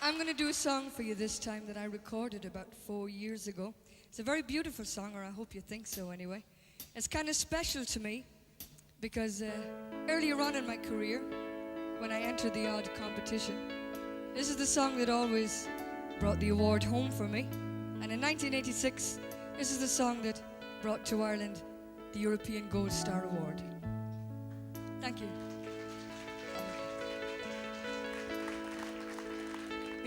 I'm going to do a song for you this time that I recorded about 4 years ago. It's a very beautiful song, or I hope you think so anyway. It's kind of special to me because earlier on in my career, when I entered the odd competition, this is the song that always brought the award home for me. And in 1986, this is the song that brought to Ireland the European Gold Star Award. Thank you.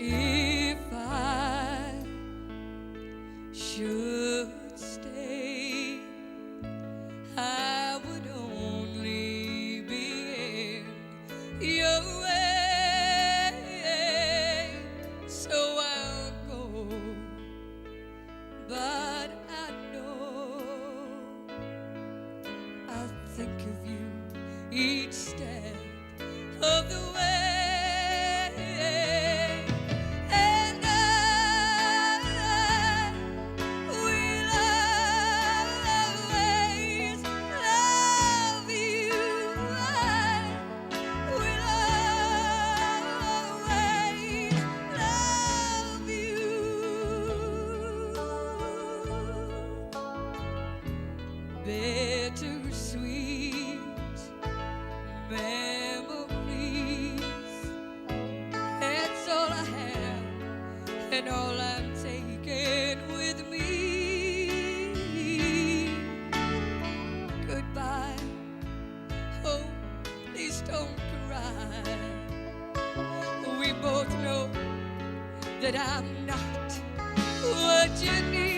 If I should stay, I would only be in your way, so I'll go, but I know I'll think of you each step of the way. Bittersweet memories, it's all I have and all I'm taking with me. Goodbye, oh, please don't cry. We both know that I'm not what you need.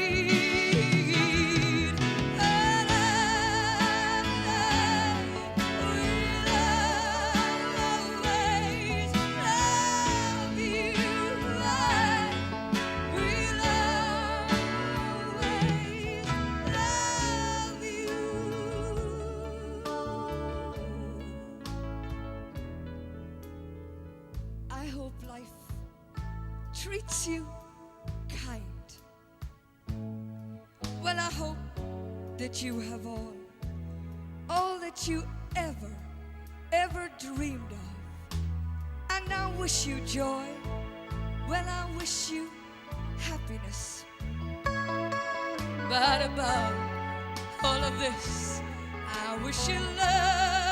I hope life treats you kind. Well, I hope that you have all that you ever dreamed of. And I wish you joy. Well, I wish you happiness. But above all of this, I wish you love.